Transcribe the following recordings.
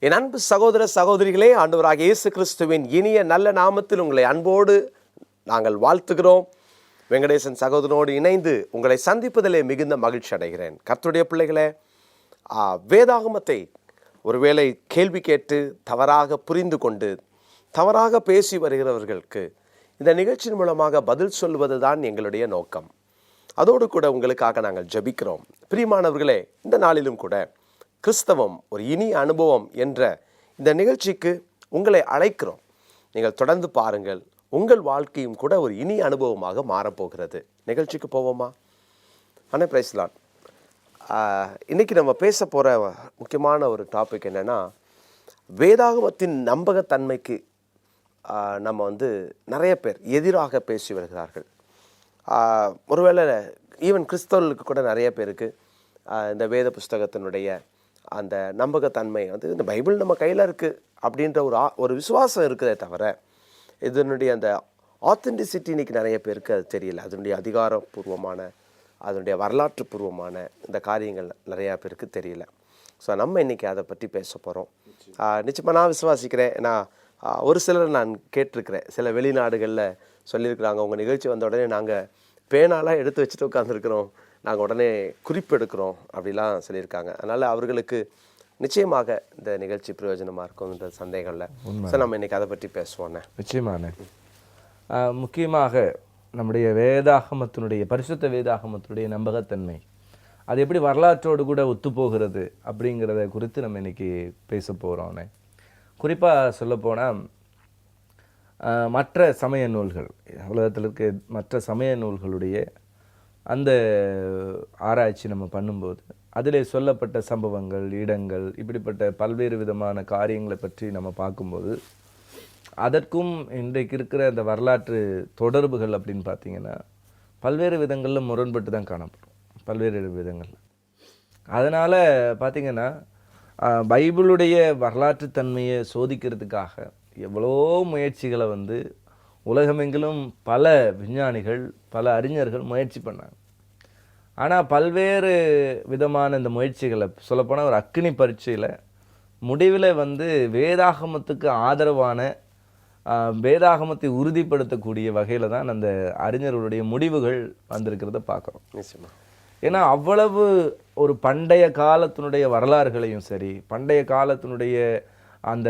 என் அன்பு சகோதர சகோதரிகளே, ஆண்டவராகிய இயேசு கிறிஸ்துவின் இனிய நல்ல நாமத்தில் உங்களை அன்போடு நாங்கள் வாழ்த்துகிறோம். வெங்கடேசன் சகோதரனோடு இணைந்து உங்களை சந்திப்பதிலே மிகுந்த மகிழ்ச்சி அடைகிறேன். கர்த்தருடைய பிள்ளைகளே, வேதாகமத்தை ஒருவேளை கேள்வி கேட்டு தவறாக புரிந்து கொண்டு தவறாக பேசி வருகிறவர்களுக்கு இந்த நிகழ்ச்சியின் மூலமாக பதில் சொல்வது தான் எங்களுடைய நோக்கம். அதோடு கூட உங்களுக்காக நாங்கள் ஜெபிக்கிறோம். பிரியமானவர்களே, இந்த நாளிலும் கூட கிறிஸ்தவம் ஒரு இனிய அனுபவம் என்ற இந்த நிகழ்ச்சிக்கு உங்களை அழைக்கிறோம். நீங்கள் தொடர்ந்து பாருங்கள், உங்கள் வாழ்க்கையும் கூட ஒரு இனிய அனுபவமாக மாறப்போகிறது. நிகழ்ச்சிக்கு போவோமா? ஆனால் பிரைஸ் லார்ட். இன்றைக்கி நம்ம பேச போகிற முக்கியமான ஒரு டாபிக் என்னென்னா, வேதாகமத்தின் நம்பகத்தன்மைக்கு நம்ம நிறைய பேர் எதிராக பேசி வருகிறார்கள். ஒருவேளை ஈவன் கிறிஸ்தவர்களுக்கு கூட நிறைய பேருக்கு இந்த வேத புஸ்தகத்தினுடைய அந்த நம்பகத்தன்மை இந்த பைபிள் நம்ம கையில் இருக்குது அப்படின்ற ஒரு விசுவாசம் இருக்குதே தவிர, இதனுடைய அந்த ஆத்தென்டிசிட்டி இன்றைக்கி நிறைய பேருக்கு அது தெரியல. அதனுடைய அதிகாரப்பூர்வமான, அதனுடைய வரலாற்று பூர்வமான இந்த காரியங்கள் நிறையா பேருக்கு தெரியல. ஸோ நம்ம இன்றைக்கி அதை பற்றி பேச போகிறோம். நிச்சயமாக நான் விசுவாசிக்கிறேன். நான் ஒரு சிலர் நான் கேட்டிருக்கிறேன், சில வெளிநாடுகளில் சொல்லியிருக்கிறாங்க, உங்கள் நிகழ்ச்சி வந்த உடனே நாங்கள் பேனாலாம் எடுத்து வச்சுட்டு உட்காந்துருக்குறோம், நாங்கள் உடனே குறிப்பு எடுக்கிறோம் அப்படிலாம் சொல்லியிருக்காங்க. அதனால் அவர்களுக்கு நிச்சயமாக இந்த நிகழ்ச்சி பிரயோஜனமாக இருக்கும்ன்ற சந்தேகம் இல்லை. ஸோ நம்ம இன்றைக்கி அதை பற்றி பேசுவோண்ணே. நிச்சயமான முக்கியமாக நம்முடைய வேதாகமத்தினுடைய பரிசுத்த வேதாகமத்தினுடைய நம்பகத்தன்மை அது எப்படி வரலாற்றோடு கூட ஒத்துப்போகிறது அப்படிங்கிறத குறித்து நம்ம இன்றைக்கி பேச போகிறோண்ணே. குறிப்பாக சொல்லப்போனால் மற்ற சமய நூல்கள், உலகத்தில் இருக்க மற்ற சமய நூல்களுடைய அந்த ஆராய்ச்சி நம்ம பண்ணும்போது அதில் சொல்லப்பட்ட சம்பவங்கள், இடங்கள், இப்படிப்பட்ட பல்வேறு விதமான காரியங்களை பற்றி நம்ம பார்க்கும்போது அதற்கும் இன்றைக்கு இருக்கிற அந்த வரலாற்று தொடர்புகள் அப்படின்னு பார்த்திங்கன்னா பல்வேறு விதங்களில் முரண்பட்டு தான் காணப்படும், பல்வேறு விதங்களில். அதனால் பார்த்திங்கன்னா பைபிளுடைய வரலாற்று தன்மையை சோதிக்கிறதுக்காக எவ்வளோ முயற்சிகளை உலகமெங்கிலும் பல விஞ்ஞானிகள், பல அறிஞர்கள் முயற்சி பண்ணாங்க. ஆனால் பல்வேறு விதமான இந்த முயற்சிகளை சொல்லப்போனால் ஒரு அக்கினி பரீட்சையில் முடிவில் வேதாகமத்துக்கு ஆதரவான, வேதாகமத்தை உறுதிப்படுத்தக்கூடிய வகையில் தான் அந்த அறிஞர்களுடைய முடிவுகள் வந்திருக்கிறத பார்க்குறோம். நிச்சயமாக. ஏன்னா அவ்வளவு ஒரு பண்டைய காலத்தினுடைய வரலாறுகளையும் சரி, பண்டைய காலத்தினுடைய அந்த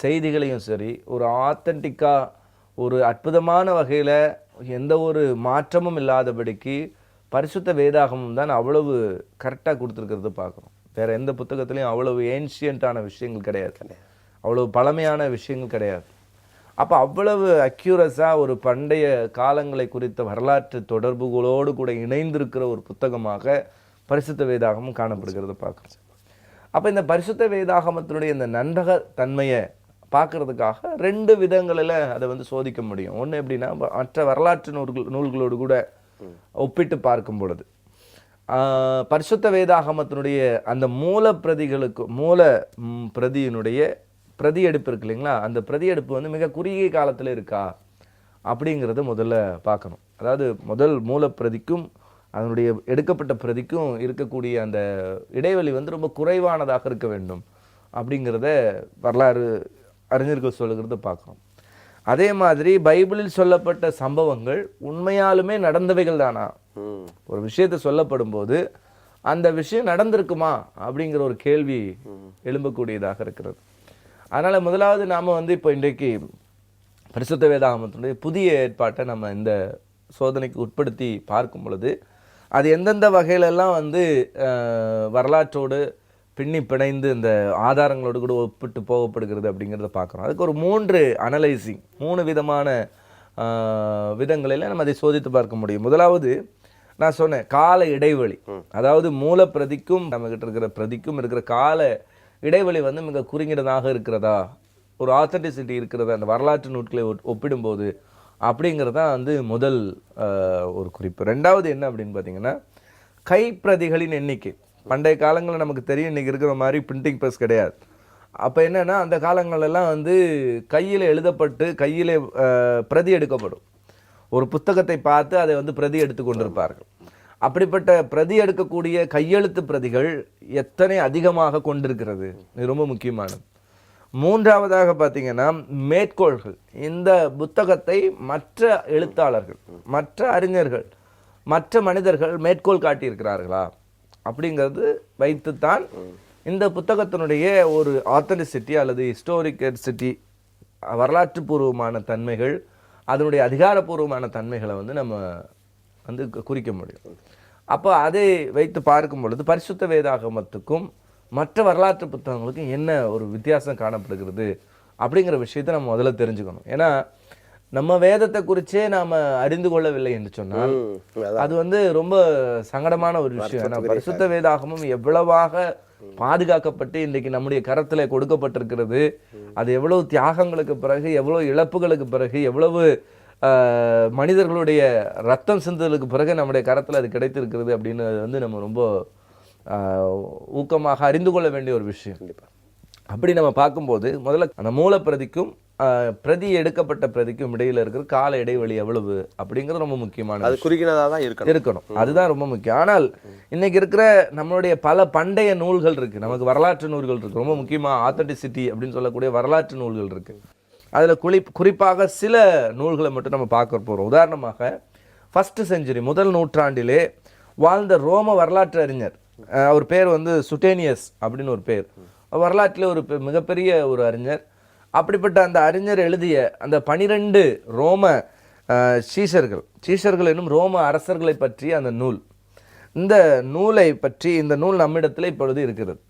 செய்திகளையும் சரி, ஒரு ஆத்தென்டிக்காக, ஒரு அற்புதமான வகையில் எந்த ஒரு மாற்றமும் இல்லாதபடிக்கு பரிசுத்த வேதாகமம் தான் அவ்வளவு கரெக்டாக கொடுத்துருக்கிறது பார்க்குறோம். வேறு எந்த புத்தகத்துலேயும் அவ்வளவு ஏன்ஷியண்ட்டான விஷயங்கள் கிடையாது, அவ்வளவு பழமையான விஷயங்கள் கிடையாது. அப்போ அவ்வளவு அக்யூரஸாக ஒரு பண்டைய காலங்களை குறித்த வரலாற்று தொடர்புகளோடு கூட இணைந்திருக்கிற ஒரு புத்தகமாக பரிசுத்த வேதாகமம் காணப்படுகிறது பார்க்குறோம். அப்போ இந்த பரிசுத்த வேதாகமத்தினுடைய இந்த நம்பகத்தன்மையை பார்க்கறதுக்காக ரெண்டு விதங்களில் அதை சோதிக்க முடியும். ஒன்று எப்படின்னா, மற்ற வரலாற்று நூல்களோடு கூட ஒப்பிட்டு பார்க்கும் பொழுது பரிசுத்த வேதாகமத்தினுடைய அந்த மூல பிரதியினுடைய பிரதியெடுப்பு இருக்கு இல்லைங்களா, அந்த பிரதியெடுப்பு மிக குறுகிய காலத்தில் இருக்கா அப்படிங்கிறத முதல்ல பார்க்கணும். அதாவது முதல் மூலப்பிரதிக்கும் அதனுடைய எடுக்கப்பட்ட பிரதிக்கும் இருக்கக்கூடிய அந்த இடைவெளி ரொம்ப குறைவானதாக இருக்க வேண்டும் அப்படிங்கிறத வரலாறு அறிஞர்கள் சொல்லுகிறத பார்க்குறோம். அதே மாதிரி பைபிளில் சொல்லப்பட்ட சம்பவங்கள் உண்மையாலுமே நடந்தவைகள் தானா, ஒரு விஷயத்தை சொல்லப்படும் போது அந்த விஷயம் நடந்திருக்குமா அப்படிங்கிற ஒரு கேள்வி எழும்பக்கூடியதாக இருக்கிறது. அதனால் முதலாவது நாம் இப்போ இன்றைக்கு பரிசுத்த வேதாகமத்தினுடைய புதிய ஏற்பாட்டை நம்ம இந்த சோதனைக்கு உட்படுத்தி பார்க்கும் பொழுது அது எந்தெந்த வகையிலெல்லாம் வரலாற்றோடு பின்னி பிணைந்து இந்த ஆதாரங்களோடு கூட ஒப்பிட்டு போகப்படுகிறது அப்படிங்கிறத பார்க்குறோம். அதுக்கு ஒரு 3 விதமான விதங்களில் நம்ம அதை சோதித்து பார்க்க முடியும். முதலாவது நான் சொன்னேன், கால இடைவெளி. அதாவது மூலப்பிரதிக்கும் நம்மகிட்ட இருக்கிற பிரதிக்கும் இருக்கிற கால இடைவெளி மிக குறுகினதாக இருக்கிறதா, ஒரு ஆத்தென்டிசிட்டி இருக்கிறதா அந்த வரலாற்று நூட்களை ஒப்பிடும்போது அப்படிங்கிறது தான் முதல் ஒரு குறிப்பு. ரெண்டாவது என்ன அப்படின்னு பார்த்தீங்கன்னா, கைப்பிரதிகளின் எண்ணிக்கை. பண்டைய காலங்களில் நமக்கு தெரியும், இன்றைக்கி இருக்கிற மாதிரி பிரிண்டிங் ப்ரெஸ் கிடையாது. அப்போ என்னென்னா, அந்த காலங்களெல்லாம் கையில் எழுதப்பட்டு கையில் பிரதி எடுக்கப்படும். ஒரு புத்தகத்தை பார்த்து அதை பிரதி எடுத்து கொண்டிருப்பார்கள். அப்படிப்பட்ட பிரதி எடுக்கக்கூடிய கையெழுத்து பிரதிகள் எத்தனை அதிகமாக கொண்டிருக்கிறது, இது ரொம்ப முக்கியமானது. மூன்றாவதாக பார்த்தீங்கன்னா மேற்கோள்கள். இந்த புத்தகத்தை மற்ற எழுத்தாளர்கள், மற்ற அறிஞர்கள், மற்ற மனிதர்கள் மேற்கோள் காட்டியிருக்கிறார்களா அப்படிங்கிறது வைத்துத்தான் இந்த புத்தகத்தினுடைய ஒரு ஆத்தென்டிசிட்டி அல்லது ஹிஸ்டோரிசிட்டி, வரலாற்று பூர்வமான தன்மைகள், அதனுடைய அதிகாரப்பூர்வமான தன்மைகளை வந்து நம்ம வந்து குறிக்க முடியும். அப்போ அதை வைத்து பார்க்கும் பொழுது பரிசுத்த வேதாகமத்துக்கும் மற்ற வரலாற்று புத்தகங்களுக்கும் என்ன ஒரு வித்தியாசம் காணப்படுகிறது அப்படிங்கிற விஷயத்தை நம்ம முதல்ல தெரிஞ்சுக்கணும். ஏன்னா நம்ம வேதத்தை குறிச்சே நாம அறிந்து கொள்ளவில்லை என்று சொன்னால் அது வந்து ரொம்ப சங்கடமான ஒரு விஷயம். ஏன்னா பரிசுத்த வேதாகமும் எவ்வளவாக பாதுகாக்கப்பட்டு இன்றைக்கு நம்முடைய கரத்துல கொடுக்கப்பட்டிருக்கிறது, அது எவ்வளவு தியாகங்களுக்கு பிறகு, எவ்வளவு இழப்புகளுக்கு பிறகு, எவ்வளவு மனிதர்களுடைய ரத்தம் சிந்துதலுக்கு பிறகு நம்முடைய கரத்துல அது கிடைத்திருக்கிறது அப்படின்னு வந்து நம்ம ரொம்ப ஊக்கமாக அறிந்து கொள்ள வேண்டிய ஒரு விஷயம். அப்படி நம்ம பார்க்கும்போது முதல்ல அந்த மூலப்பிரதிக்கும் பிரதி எடுக்கப்பட்ட பிரதிக்கும் இடையில இருக்கிற கால இடைவெளி எவ்வளவு அப்படிங்கிறது ரொம்ப முக்கியமான, அது குறிக்கிறதா தான் இருக்கணும். அதுதான் ரொம்ப முக்கியம். ஆனால் இன்னைக்கு இருக்கிற நம்மளுடைய பல பண்டைய நூல்கள் இருக்கு, நமக்கு வரலாற்று நூல்கள் இருக்கு, ரொம்ப முக்கியமா ஆத்தென்டிசிட்டி அப்படின்னு சொல்லக்கூடிய வரலாற்று நூல்கள் இருக்கு. அதுல குறிப்பாக சில நூல்களை மட்டும் நம்ம பார்க்க போறோம். உதாரணமாக 1st செஞ்சுரி, முதல் நூற்றாண்டிலே வாழ்ந்த ரோம வரலாற்று அறிஞர், அவர் பேர் வந்து சுட்டேனியஸ் அப்படின்னு ஒரு பேர், வரலாற்றிலே ஒரு மிகப்பெரிய ஒரு அறிஞர். அப்படிப்பட்ட அந்த அறிஞர் எழுதிய அந்த 12 ரோம சீஷர்கள் என்னும் ரோம அரசர்களை பற்றி அந்த நூல், இந்த நூலை பற்றி இந்த நூல் நம்மிடத்தில் இப்பொழுது இருக்கிறது.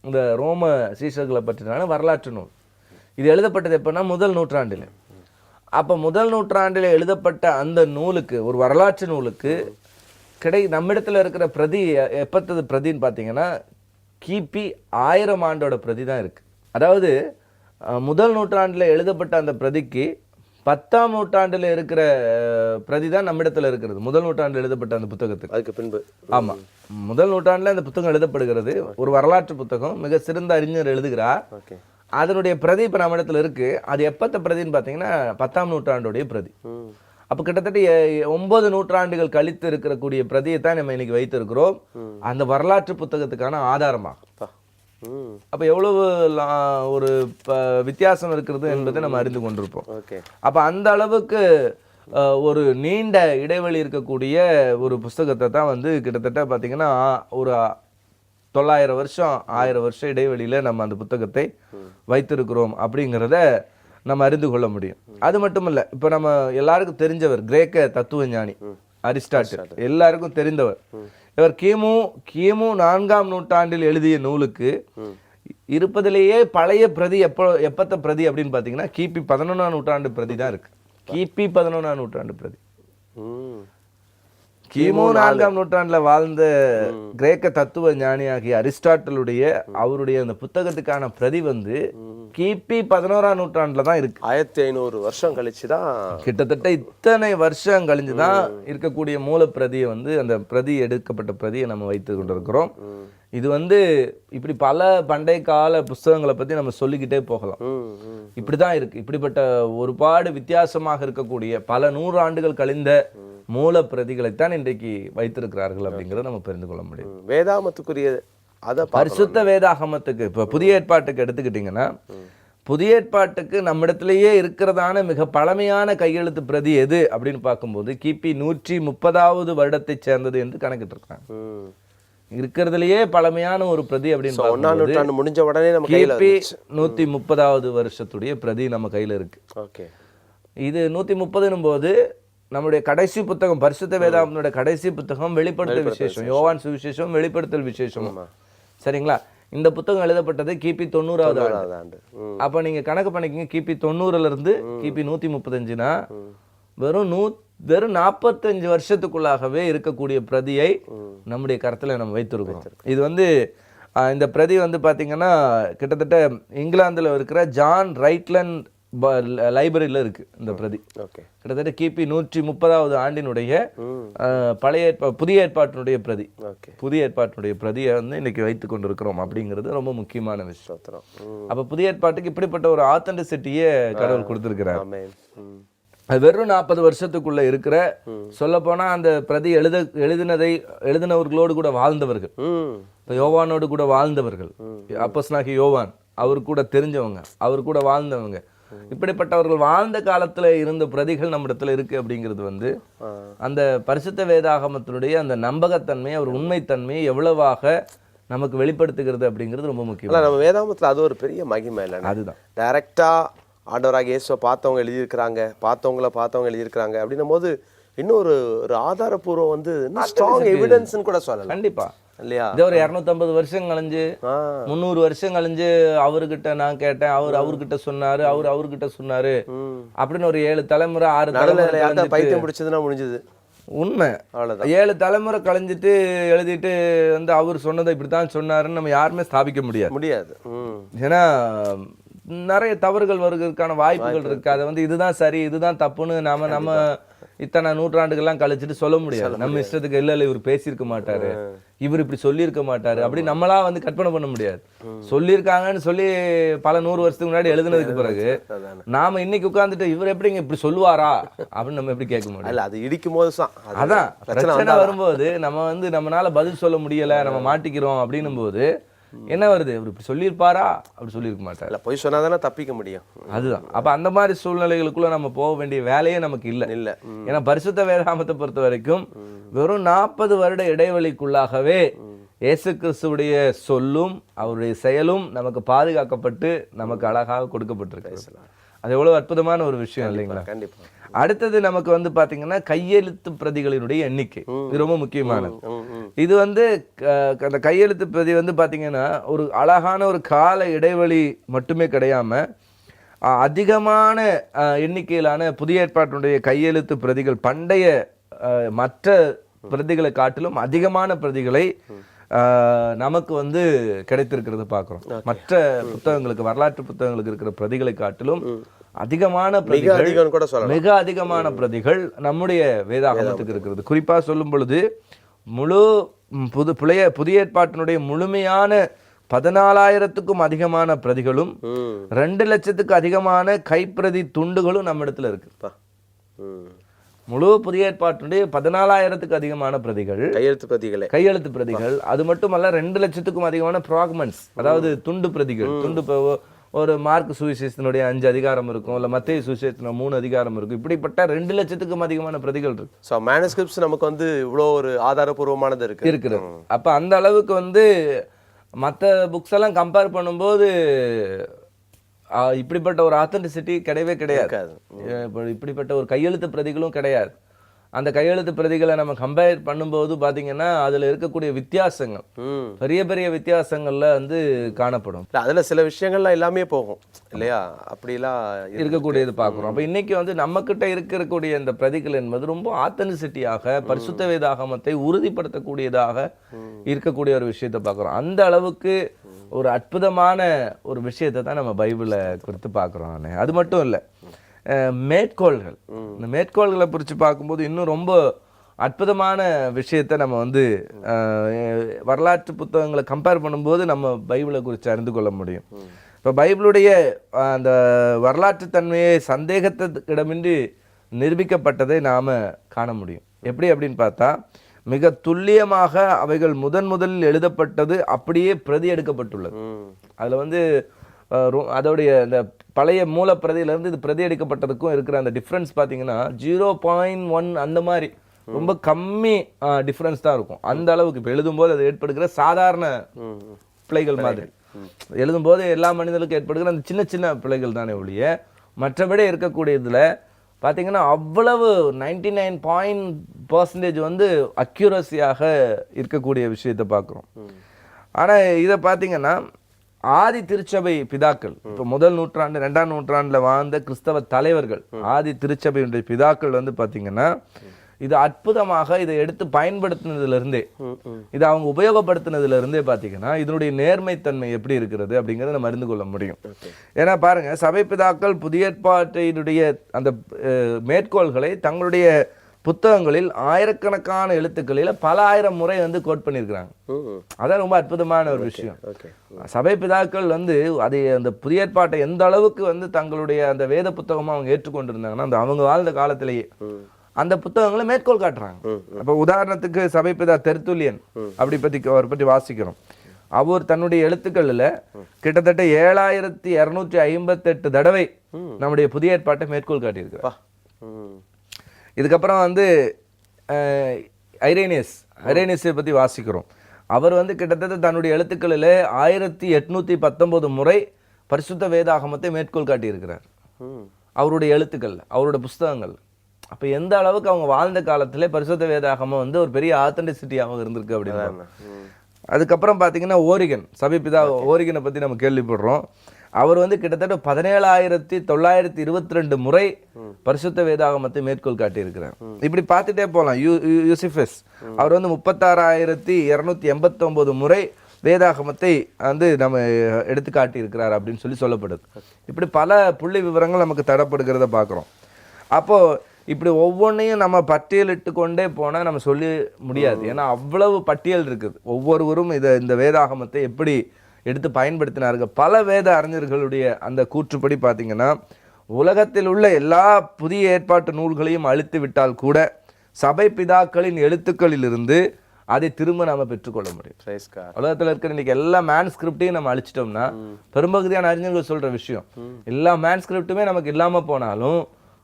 இந்த ரோம சீஷர்களை பற்றினான வரலாற்று நூல். இது எழுதப்பட்டது எப்படின்னா முதல் நூற்றாண்டில். அப்போ முதல் நூற்றாண்டில் எழுதப்பட்ட அந்த நூலுக்கு, ஒரு வரலாற்று நூலுக்கு நம்மிடத்தில் இருக்கிற பிரதி எப்பத்தது பிரதின்னு பார்த்தீங்கன்னா கிபி 1000 ஆண்டோட பிரதி தான் இருக்கு. அதாவது முதல் நூற்றாண்டில் எழுதப்பட்ட அந்த பிரதிக்கு 10ஆம் நூற்றாண்டில் இருக்கிற பிரதி தான் நம்மிடத்தில் இருக்கிறது. முதல் நூற்றாண்டில் எழுதப்பட்ட அந்த புத்தகத்துக்கு அதுக்கு பின்பு, ஆமா, முதல் நூற்றாண்டில் அந்த புத்தகம் எழுதப்படுகிறது. ஒரு வரலாற்று புத்தகம், மிக சிறந்த அறிஞர் எழுதுகிறார். அதனுடைய பிரதி இப்போ நம்மிடத்தில் இருக்கு. அது எப்பத்த பிரதின்னு பார்த்தீங்கன்னா 10ஆம் நூற்றாண்டுடைய பிரதி. அப்போ கிட்டத்தட்ட 9 நூற்றாண்டுகள் கழித்து இருக்கக்கூடிய பிரதியை தான் நம்ம இன்னைக்கு வைத்திருக்கிறோம் அந்த வரலாற்று புத்தகத்துக்கான ஆதாரமாக. அப்ப எவ்வளவு ஒரு வித்தியாசம் இருக்கிறது என்பதை நம்ம அறிந்து கொண்டிருப்போம். அப்ப அந்த அளவுக்கு ஒரு நீண்ட இடைவெளி இருக்கக்கூடிய ஒரு புஸ்தகத்தை தான் வந்து கிட்டத்தட்ட பார்த்தீங்கன்னா ஒரு 900 வருஷம் 1000 வருஷம் இடைவெளியில நம்ம அந்த புத்தகத்தை வைத்திருக்கிறோம் அப்படிங்கிறத நம்ம அறிந்து கொள்ள முடியும். அது மட்டும் இல்ல, இப்ப நம்ம எல்லாருக்கும் தெரிஞ்சவர் கிரேக்க தத்துவ ஞானி அரிஸ்டாட்டில், எல்லாருக்கும் தெரிந்தவர். இவர் கிமு 4ஆம் நூற்றாண்டில் எழுதிய நூலுக்கு இருப்பதிலேயே பழைய பிரதி எப்பத்த பிரதி அப்படின்னு பாத்தீங்கன்னா கிபி 11ஆம் நூற்றாண்டு பிரதி தான் இருக்கு. கிபி 11ஆம் நூற்றாண்டு பிரதி. கிமு 4ஆம் நூற்றாண்டுல வாழ்ந்த கிரேக்க தத்துவ ஞானியாகிய அரிஸ்டாட்டிலுடைய அவருடைய அந்த புத்தகத்துக்கான பிரதி வந்து கிபி 11ஆம் நூற்றாண்டுல தான் இருக்கு. 1500 வருஷம் கழிச்சுதான், கிட்டத்தட்ட இத்தனை வருஷம் கழிஞ்சுதான் இருக்கக்கூடிய மூல பிரதியை வந்து அந்த பிரதி எடுக்கப்பட்ட பிரதியை நம்ம வைத்து கொண்டிருக்கிறோம். இது வந்து இப்படி பல பண்டைய கால புஸ்தகங்களை பத்தி நம்ம சொல்லிக்கிட்டே போகலாம். இப்படிதான் இருக்கு. இப்படிப்பட்ட ஒருபாடு வித்தியாசமாக இருக்கக்கூடிய பல 100 ஆண்டுகள் கழிந்த மூல பிரதிகளைத்தான் இன்றைக்கு வைத்திருக்கிறார்கள் அப்படிங்கறத நம்ம தெரிந்து கொள்ள முடியும். வேதாகமத்துக்குரிய பரிசுத்த வேதாகமத்துக்கு இப்ப புதிய ஏற்பாட்டுக்கு எடுத்துக்கிட்டீங்கன்னா, புதிய ஏற்பாட்டுக்கு நம்மிடத்திலேயே இருக்கிறதான மிக பழமையான கையெழுத்து பிரதி எது அப்படின்னு பார்க்கும்போது கிபி 130வது வருடத்தை சேர்ந்தது என்று கணக்கிட்டு இருக்காங்க. இருக்கிறதுலயே பழமையான ஒரு பிரதி அப்படின்னு முடிஞ்ச உடனே நம்ம கிபி 130வது வருஷத்துடைய பிரதி நம்ம கையில இருக்கு. இது 130 போது நம்முடைய கடைசி புத்தகம் பரிசுத்த வேதாகமத்துடைய கடைசி புத்தகம் வெளிப்படுத்தல் விசேஷம், யோவான் சுவிசேஷம், வெளிப்படுத்தல் விசேஷம். சரிங்களா? இந்த புத்தகம் எழுதப்பட்டது கிபி 90வது ஆண்டு. அப்ப நீங்க கணக்கு பண்ணிக்கங்க, கிபி 90ல இருந்து கிபி 135னா வெறும் 45 வருஷத்துக்குள்ளாகவே இருக்கக்கூடிய பிரதியை நம்முடைய கருத்துல நம்ம வைத்திருக்கிறோம். இது வந்து இந்த பிரதி வந்து பாத்தீங்கன்னா கிட்டத்தட்ட இங்கிலாந்துல இருக்கிற ஜான் ரைட்லண்ட் லைப்ரரியில இருக்கு இந்த பிரதி. கிட்டத்தட்ட கிபி 130வது ஆண்டினுடைய புதிய ஏற்பாட்டினுடைய பிரதி. புதிய ஏற்பாட்டினுடைய பிரதியை வந்து இன்னைக்கு வைத்துக் கொண்டிருக்கிறோம் அப்படிங்கிறது ரொம்ப முக்கியமான விஷயம். அப்ப புதிய ஏற்பாட்டுக்கு இப்படிப்பட்ட ஒரு ஆத்தென்டிசிட்டியை கடவுள் கொடுத்திருக்கிறார். அது வெறும் 40 வருஷத்துக்குள்ள இருக்கிற, சொல்ல போனா அந்த பிரதி எழுதினவர்களோடு கூட வாழ்ந்தவர்கள், யோவானோடு கூட வாழ்ந்தவர்கள், அப்போஸ்தலனாகிய யோவான் அவர் கூட தெரிஞ்சவங்க, அவர் கூட வாழ்ந்தவங்க, இப்படிப்பட்டவர்கள் வாழ்ந்த காலத்துல இருந்த பிரதிகள் நம்மிடத்துல இருக்கு அப்படிங்கிறது வந்து அந்த பரிசுத்த வேதாகமத்தினுடைய அந்த நம்பகத்தன்மை, அவர் உண்மைத்தன்மையை எவ்வளவாக நமக்கு வெளிப்படுத்துகிறது அப்படிங்கிறது ரொம்ப முக்கியம். நம்ம வேதாகமத்துல அது ஒரு பெரிய மகிமை இல்லை. அதுதான் டைரக்டா ஆண்டவராக இயேசுவை பார்த்தவங்க எழுதியிருக்கிறாங்க, பார்த்தவங்க எழுதியிருக்கிறாங்க அப்படின்னும் போது இன்னும் ஒரு ஆதாரபூர்வம் வந்து ஸ்ட்ராங் எவிடன்ஸ்னு கூட சொல்லலாம். கண்டிப்பா இல்லையா? இது ஒரு 250 வருஷம் கழிஞ்சு 300 வருஷம் கழிஞ்சு அவர்கிட்ட நான் கேட்டேன், அவர்கிட்ட சொன்னாரு, அவர்கிட்ட சொன்னாரு அப்படின்னு ஒரு 7 தலைமுறை 6 தலைமுறை பைத்தியம் பிடிச்சதுன்னா முடிஞ்சது. உண்மை. 7 தலைமுறை கழிஞ்சிட்டு எழுதிட்டு வந்து அவர் சொன்னதை இப்படித்தான் சொன்னாருன்னு நம்ம யாருமே ஸ்தாபிக்க முடியாது. ஏன்னா நிறைய தவறுகள் வருவதற்கான வாய்ப்புகள் இருக்கு. அதை வந்து இதுதான் சரி இதுதான் தப்புன்னு நம்ம இத்தனை நூற்றாண்டுகள்லாம் கழிச்சிட்டு சொல்ல முடியாது. நம்ம இஷ்டத்துக்கு இல்ல இவர் பேசியிருக்க மாட்டாரு, இவர் இப்படி சொல்லியிருக்க மாட்டாரு அப்படி நம்மளா வந்து கற்பனை பண்ண முடியாது. சொல்லியிருக்காங்கன்னு சொல்லி பல 100 வருஷத்துக்கு முன்னாடி எழுதுனதுக்கு பிறகு நாம இன்னைக்கு உட்கார்ந்துட்டு இவர் எப்படிங்க இப்படி சொல்லுவாரா அப்படின்னு நம்ம எப்படி கேட்க முடியும்? அது இடிக்கும் போது அதான் பிரச்சனை வரும்போது நம்ம வந்து நம்மளால பதில் சொல்ல முடியல, நம்ம மாட்டிக்கிறோம் அப்படின்னும் போது என்ன வருது, அவர் இப்படி சொல்லியிருப்பாரா, அப்படி சொல்லியிருக்க மாட்டார். போய் சொன்னாதானே தப்பிக்க முடியும். அதுதான். அப்ப அந்த மாதிரி சூழ்நிலைகளுக்குள்ள நம்ம போக வேண்டிய வேலையே நமக்கு இல்ல. ஏன்னா பரிசுத்த வேதாகமத்தை பொறுத்த வரைக்கும் வெறும் 40 வருட இடைவெளிக்குள்ளாகவே இயேசு கிறிஸ்துவுடைய சொல்லும் அவருடைய செயலும் நமக்கு பாதுகாக்கப்பட்டு நமக்கு அழகாக கொடுக்கப்பட்டிருக்கு. அது எவ்வளவு அற்புதமான ஒரு விஷயம் இல்லைங்களா? கண்டிப்பா. அடுத்தது நமக்கு வந்து பாத்தீங்கன்னா கையெழுத்து பிரதிகளினுடைய எண்ணிக்கை, இது ரொம்ப முக்கியமானது. இது வந்து அந்த கையெழுத்து பிரதி வந்து பாத்தீங்கன்னா ஒரு அழகான ஒரு கால இடைவெளி மட்டுமே கிடையாம அதிகமான எண்ணிக்கையிலான புதிய ஏற்பாட்டினுடைய கையெழுத்து பிரதிகள் பண்டைய மற்ற பிரதிகளை காட்டிலும் அதிகமான பிரதிகளை நமக்கு வந்து கிடைத்திருக்கிறது பார்க்கிறோம். மற்ற புத்தகங்களுக்கு, வரலாற்று புத்தகங்களுக்கு இருக்கிற பிரதிகளை காட்டிலும் அதிகமான பிரதிகள், மிக அதிகமான பிரதிகள் நம்முடைய வேதாகமத்துக்கு இருக்கிறது. குறிப்பா சொல்லும் பொழுது முழு புதிய ஏற்பாட்டினுடைய முழுமையான 14,000க்கும் அதிகமான பிரதிகளும் 2 லட்சத்துக்கு அதிகமான கைப்பிரதி துண்டுகளும் நம்ம இடத்துல இருக்கு. முழு புதிய ஏற்பாட்டுடைய 14,000த்துக்கு அதிகமான பிரதிகள், கையெழுத்து பிரதிகள். அது மட்டுமல்ல 2 லட்சத்துக்கும் அதிகமான பிராக்மெண்ட்ஸ், அதாவது துண்டு பிரதிகள். ஒரு மார்க் சுவிசேஷத்தினுடைய 5 அதிகாரம் இருக்கும், இல்ல மத்தேயு சுவிசேஷத்துல 3 அதிகாரம் இருக்கும். இப்படிப்பட்ட 2 லட்சத்துக்கும் அதிகமான பிரதிகள் இருக்கு. சோ மேனுஸ்கிரிப்ட்ஸ் நமக்கு வந்து இவ்வளோ ஒரு ஆதாரபூர்வமானது இருக்குது. அப்ப அந்த அளவுக்கு வந்து மற்ற புக்ஸ் எல்லாம் கம்பேர் பண்ணும்போது இப்படிப்பட்ட ஒரு ஆத்தென்டிசிட்டி கிடையவே கிடையாது. இப்படிப்பட்ட ஒரு கையெழுத்து பிரதிகளும் கிடையாது. அந்த கையெழுத்து பிரதிகளை நம்ம கம்பேர் பண்ணும்போது பாத்தீங்கன்னா அதுல இருக்கக்கூடிய வித்தியாசங்கள் பெரிய பெரிய வித்தியாசங்கள்ல வந்து காணப்படும். அதுல சில விஷயங்கள்லாம் எல்லாமே போகும் இல்லையா, அப்படிலாம் இருக்கக்கூடியது பார்க்குறோம். அப்ப இன்னைக்கு வந்து நம்ம கிட்ட இருக்கக்கூடிய இந்த பிரதிகள் என்பது ரொம்ப ஆத்தென்டிசிட்டியாக பரிசுத்த வேதாகமத்தை உறுதிப்படுத்தக்கூடியதாக இருக்கக்கூடிய ஒரு விஷயத்தை பார்க்குறோம். அந்த அளவுக்கு ஒரு அற்புதமான ஒரு விஷயத்தை தான் நம்ம பைபிளை குறித்து பார்க்குறோம். அது மட்டும் இல்லை, மேற்கோள்கள், இந்த மேற்கோள்களை குறித்து பார்க்கும்போது இன்னும் ரொம்ப அற்புதமான விஷயத்தை நம்ம வந்து வரலாற்று புத்தகங்களை கம்பேர் பண்ணும்போது நம்ம பைபிளை குறித்து அறிந்து கொள்ள முடியும். இப்போ பைபிளுடைய அந்த வரலாற்று தன்மையை சந்தேகத்திடமின்றி நிரூபிக்கப்பட்டதை நாம் காண முடியும். எப்படி அப்படின்னு பார்த்தா மிக துல்லியமாக அவைகள் முதலில் எழுதப்பட்டது அப்படியே பிரதி எடுக்கப்பட்டுள்ளது. அதில் வந்து அதோடைய இந்த பழைய மூல பிரதியிலேருந்து இது பிரதி எடுக்கப்பட்டதுக்கும் இருக்கிற அந்த டிஃப்ரென்ஸ் பார்த்தீங்கன்னா 0.1 அந்த மாதிரி ரொம்ப கம்மி டிஃப்ரென்ஸ் தான் இருக்கும். அந்த அளவுக்கு இப்போ எழுதும்போது அது ஏற்படுகிற சாதாரண பிழைகள் மாதிரி, எழுதும்போது எல்லா மனிதர்களுக்கும் ஏற்படுகிற அந்த சின்ன சின்ன பிழைகள் தானே ஒழிய மற்றபடி இருக்கக்கூடியதுல பார்த்தீங்கன்னா அவ்வளவு 99% வந்து அக்யூரஸியாக இருக்கக்கூடிய விஷயத்தை பார்க்குறோம். ஆனால் இதை பார்த்தீங்கன்னா ஆதி திருச்சபை பிதாக்கள், இப்போ 1 நூற்றாண்டு 2ஆம் நூற்றாண்டுல வாழ்ந்த கிறிஸ்தவ தலைவர்கள், ஆதி திருச்சபையுடைய பிதாக்கள் வந்து பார்த்தீங்கன்னா இது அற்புதமாக இதை எடுத்து பயன்படுத்தினதுல இருந்தே, இதை அவங்க உபயோகப்படுத்தினதுல இருந்தே பார்த்தீங்கன்னா இதனுடைய நேர்மைத்தன்மை எப்படி இருக்கிறது அப்படிங்கிறத நம்ம அறிந்து கொள்ள முடியும். ஏன்னா பாருங்க, சபை பிதாக்கள் புதிய ஏற்பாட்டினுடைய அந்த மேற்கோள்களை தங்களுடைய புத்தகங்களில் ஆயிரக்கணக்கான எழுத்துக்களில் பல ஆயிரம் முறை வந்து கோட் பண்ணியிருக்கிறாங்க. அதான் ரொம்ப அற்புதமான ஒரு விஷயம். சபை பிதாக்கள் வந்து அதை அந்த புதிய ஏற்பாட்டை எந்த அளவுக்கு வந்து தங்களுடைய அந்த வேத புத்தகமா அவங்க ஏற்றுக்கொண்டிருந்தாங்கன்னா அந்த அவங்க வாழ்ந்த காலத்திலேயே அந்த புத்தகங்களை மேற்கோள் காட்டுறாங்க. அப்ப உதாரணத்துக்கு சபை பிதா தெர்த்துல்லியன் அப்படி அவரை பற்றி வாசிக்கிறோம். அவர் தன்னுடைய எழுத்துக்களில் கிட்டத்தட்ட 7258 தடவை நம்முடைய புதிய ஏற்பாட்டை மேற்கோள் காட்டியிருக்கிறார். இதுக்கப்புறம் வந்து ஐரேனியஸை பற்றி வாசிக்கிறோம். அவர் வந்து கிட்டத்தட்ட தன்னுடைய எழுத்துக்களில் 1819 முறை பரிசுத்த வேதாகமத்தை மேற்கோள் காட்டியிருக்கிறார். அவருடைய எழுத்துக்கள், அவருடைய புஸ்தகங்கள். அப்போ எந்த அளவுக்கு அவங்க வாழ்ந்த காலத்திலே பரிசுத்த வேதாகமம் வந்து ஒரு பெரிய ஆத்தென்டிசிட்டியாக இருந்திருக்கு அப்படின்னு. அதுக்கப்புறம் பார்த்தீங்கன்னா ஓரிகன், சபைபிதா ஓரிகனை பற்றி நம்ம கேள்விப்படுறோம். அவர் வந்து கிட்டத்தட்ட 17,922 முறை பரிசுத்த வேதாகமத்தை மேற்கோள் காட்டியிருக்கிறார். இப்படி பார்த்துட்டே போகலாம். யூசிஃபஸ் அவர் வந்து 36,289 முறை வேதாகமத்தை வந்து நம்ம எடுத்து காட்டியிருக்கிறார் அப்படின்னு சொல்லப்படுது. இப்படி பல புள்ளி விவரங்கள் நமக்கு தரப்படுகிறத பார்க்குறோம். அப்போது இப்படி ஒவ்வொன்றையும் நம்ம பட்டியலிட்டு கொண்டே போனால் நம்ம சொல்லி முடியாது. ஏன்னா அவ்வளவு பட்டியல் இருக்குது. ஒவ்வொருவரும் இந்த வேதாகமத்தை எப்படி எடுத்து பயன்படுத்தினார்கள். பல வேத அறிஞர்களுடைய அந்த கூற்றுப்படி பார்த்தீங்கன்னா, உலகத்தில் உள்ள எல்லா புதிய ஏற்பாட்டு நூல்களையும் அழித்து விட்டால் கூட சபை பிதாக்களின் எழுத்துக்களிலிருந்து அதை திரும்ப நாம பெற்றுக்கொள்ள முடியும். உலகத்தில் இருக்கிற இன்னைக்கு எல்லா மேன்ஸ்கிரிப்டையும் நம்ம அழிச்சிட்டோம்னா, பெரும்பகுதியான அறிஞர்கள் சொல்ற விஷயம், எல்லா மேன்ஸ்கிரிப்டுமே நமக்கு இல்லாம போனாலும்